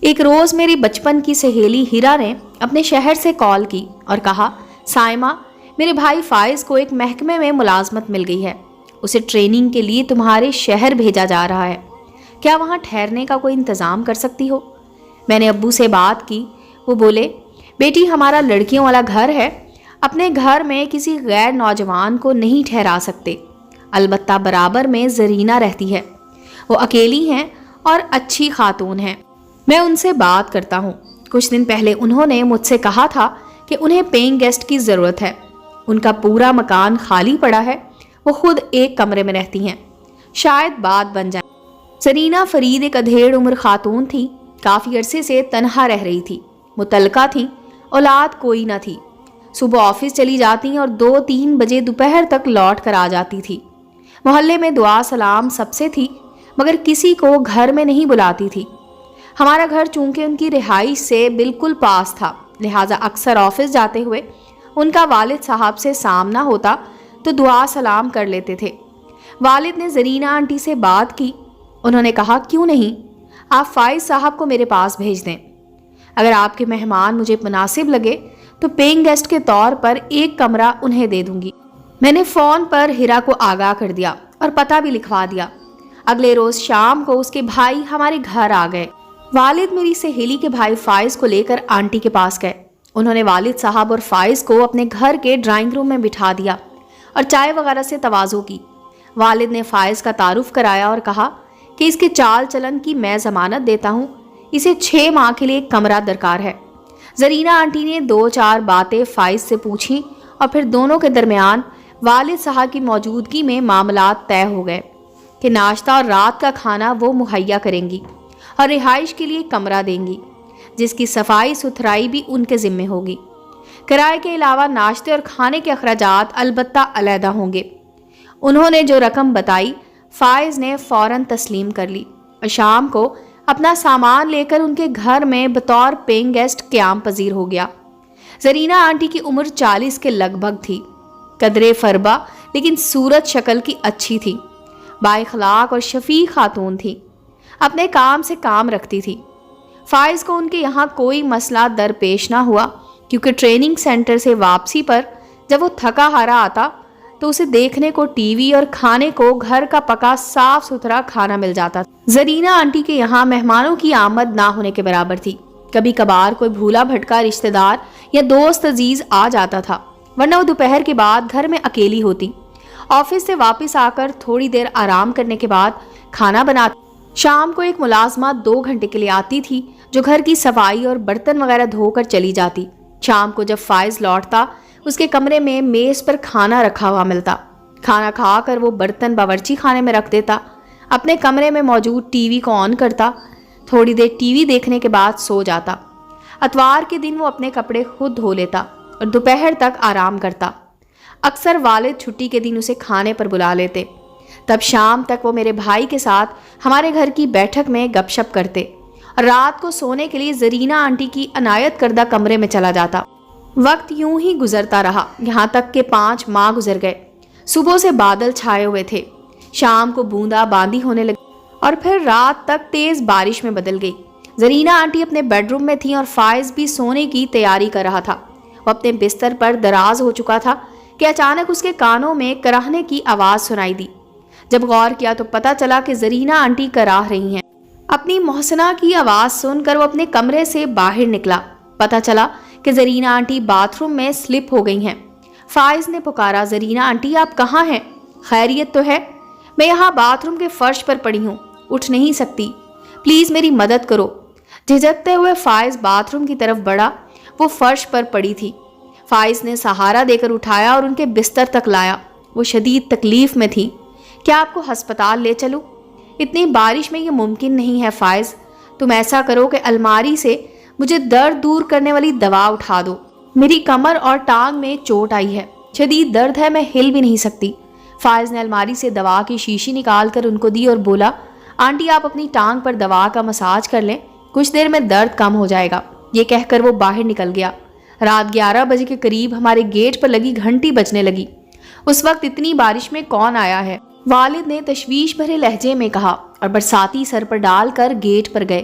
ایک روز میری بچپن کی سہیلی ہیرا نے اپنے شہر سے کال کی اور کہا، سائمہ، میرے بھائی فائز کو ایک محکمے میں ملازمت مل گئی ہے، اسے ٹریننگ کے لیے تمہارے شہر بھیجا جا رہا ہے، کیا وہاں ٹھہرنے کا کوئی انتظام کر سکتی ہو؟ میں نے ابو سے بات کی، وہ بولے، بیٹی ہمارا لڑکیوں والا گھر ہے، اپنے گھر میں کسی غیر نوجوان کو نہیں ٹھہرا سکتے، البتہ برابر میں زرینہ رہتی ہے، وہ اکیلی ہیں اور اچھی خاتون ہیں، میں ان سے بات کرتا ہوں۔ کچھ دن پہلے انہوں نے مجھ سے کہا تھا کہ انہیں پینگ گیسٹ کی ضرورت ہے، ان کا پورا مکان خالی پڑا ہے، وہ خود ایک کمرے میں رہتی ہیں، شاید بات بن جائے۔ زرینہ فرید ایک ادھیڑ عمر خاتون تھی، کافی عرصے سے تنہا رہ رہی تھی، مطلقہ تھیں، اولاد کوئی نہ تھی، صبح آفس چلی جاتی اور 2-3 بجے دوپہر تک لوٹ کر آ جاتی تھی۔ محلے میں دعا سلام سب سے تھی، مگر کسی کو گھر میں نہیں بلاتی تھی۔ ہمارا گھر چونکہ ان کی رہائش سے بالکل پاس تھا، لہٰذا اکثر آفس جاتے ہوئے ان کا والد صاحب سے سامنا ہوتا تو دعا سلام کر لیتے تھے۔ والد نے زرینہ آنٹی سے بات کی، انہوں نے کہا، کیوں نہیں، آپ فائز صاحب کو میرے پاس بھیج دیں، اگر آپ کے مہمان مجھے مناسب لگے تو پینگ گیسٹ کے طور پر ایک کمرہ انہیں دے دوں گی۔ میں نے فون پر ہیرا کو آگاہ کر دیا اور پتہ بھی لکھوا دیا۔ اگلے روز شام کو اس کے بھائی ہمارے گھر آ گئے۔ والد میری سہیلی کے بھائی فائز کو لے کر آنٹی کے پاس گئے۔ انہوں نے والد صاحب اور فائز کو اپنے گھر کے ڈرائنگ روم میں بٹھا دیا اور چائے وغیرہ سے تواضع کی۔ والد نے فائز کا تعارف کرایا اور کہا کہ اس کے چال چلن کی میں ضمانت دیتا ہوں، اسے 6 ماہ کے لیے ایک کمرہ درکار ہے۔ زرینہ آنٹی نے 2-4 باتیں فائز سے پوچھیں اور پھر دونوں کے درمیان والد صاحب کی موجودگی میں معاملات طے ہو گئے کہ ناشتہ اور رات کا کھانا وہ مہیا کریں گی اور رہائش کے لیے کمرہ دیں گی، جس کی صفائی ستھرائی بھی ان کے ذمے ہوگی۔ کرائے کے علاوہ ناشتے اور کھانے کے اخراجات البتہ علیحدہ ہوں گے۔ انہوں نے جو رقم بتائی، فائز نے فوراً تسلیم کر لی اور شام کو اپنا سامان لے کر ان کے گھر میں بطور پینگ گیسٹ قیام پذیر ہو گیا۔ زرینہ آنٹی کی عمر 40 کے لگ بھگ تھی، قدرے فربا لیکن صورت شکل کی اچھی تھی، بااخلاق اور شفیق خاتون تھی، اپنے کام سے کام رکھتی تھی۔ فائز کو ان کے یہاں کوئی مسئلہ درپیش نہ ہوا، کیونکہ ٹریننگ سینٹر سے واپسی پر جب وہ تھکا ہارا آتا تو اسے دیکھنے کو ٹی وی اور کھانے کو گھر کا پکا صاف ستھرا کھانا مل جاتا تھا۔ زرینہ آنٹی کے یہاں مہمانوں کی آمد نہ ہونے کے برابر تھی، کبھی کبھار کوئی بھولا بھٹکا رشتہ دار یا دوست عزیز آ جاتا تھا، ورنہ وہ دوپہر کے بعد گھر میں اکیلی ہوتی۔ آفس سے واپس آ کر تھوڑی دیر آرام کرنے کے بعد کھانا بناتی۔ شام کو ایک ملازمہ 2 گھنٹے کے لیے آتی تھی جو گھر کی صفائی اور برتن وغیرہ دھو کر چلی جاتی۔ شام کو جب فائز لوٹتا، اس کے کمرے میں میز پر کھانا رکھا ہوا ملتا، کھانا کھا کر وہ برتن باورچی خانے میں رکھ دیتا، اپنے کمرے میں موجود ٹی وی کو آن کرتا، تھوڑی دیر ٹی وی دیکھنے کے بعد سو جاتا۔ اتوار کے دن وہ اپنے کپڑے خود دھو لیتا اور دوپہر تک آرام کرتا۔ اکثر والد چھٹی کے دن اسے کھانے پر بلا لیتے، تب شام تک وہ میرے بھائی کے ساتھ ہمارے گھر کی بیٹھک میں گپ شپ کرتے اور رات کو سونے کے لیے زرینہ آنٹی کی عنایت کردہ کمرے میں چلا جاتا۔ وقت یوں ہی گزرتا رہا، یہاں تک کہ 5 ماہ گزر گئے۔ صبح سے بادل چھائے ہوئے تھے، شام کو بوندا باندی ہونے لگی اور پھر رات تک تیز بارش میں بدل گئی۔ زرینہ آنٹی اپنے بیڈ روم میں تھیں اور فائز بھی سونے کی تیاری کر رہا تھا۔ وہ اپنے بستر پر دراز ہو چکا تھا کہ اچانک اس کے کانوں میں کراہنے کی آواز سنائی دی۔ جب غور کیا تو پتہ چلا کہ زرینہ آنٹی کراہ رہی ہیں۔ اپنی محسنہ کی آواز سن کر وہ اپنے کمرے سے باہر نکلا، پتہ چلا کہ زرینہ آنٹی باتھ روم میں سلپ ہو گئی ہیں۔ فائز نے پکارا، زرینہ آنٹی آپ کہاں ہیں؟ خیریت تو ہے؟ میں یہاں باتھ روم کے فرش پر پڑی ہوں، اٹھ نہیں سکتی، پلیز میری مدد کرو۔ جھجکتے ہوئے فائز باتھ روم کی طرف بڑھا، وہ فرش پر پڑی تھی۔ فائز نے سہارا دے کر اٹھایا اور ان کے بستر تک لایا۔ وہ شدید تکلیف میں تھی۔ کیا آپ کو ہسپتال لے چلوں؟ اتنی بارش میں یہ ممکن نہیں ہے فائز، تم ایسا کرو کہ الماری سے مجھے درد دور کرنے والی دوا اٹھا دو، میری کمر اور ٹانگ میں چوٹ آئی ہے، شدید درد ہے، میں ہل بھی نہیں سکتی۔ فائز نے الماری سے دوا کی شیشی نکال کر ان کو دی اور بولا، آنٹی آپ اپنی ٹانگ پر دوا کا مساج کر لیں، کچھ دیر میں درد کم ہو جائے گا۔ یہ کہہ کر وہ باہر نکل گیا۔ رات 11 بجے کے قریب ہمارے گیٹ پر لگی گھنٹی بجنے لگی۔ اس وقت اتنی بارش میں کون آیا ہے؟ والد نے تشویش بھرے لہجے میں کہا اور برساتی سر پر ڈال کر گیٹ پر گئے۔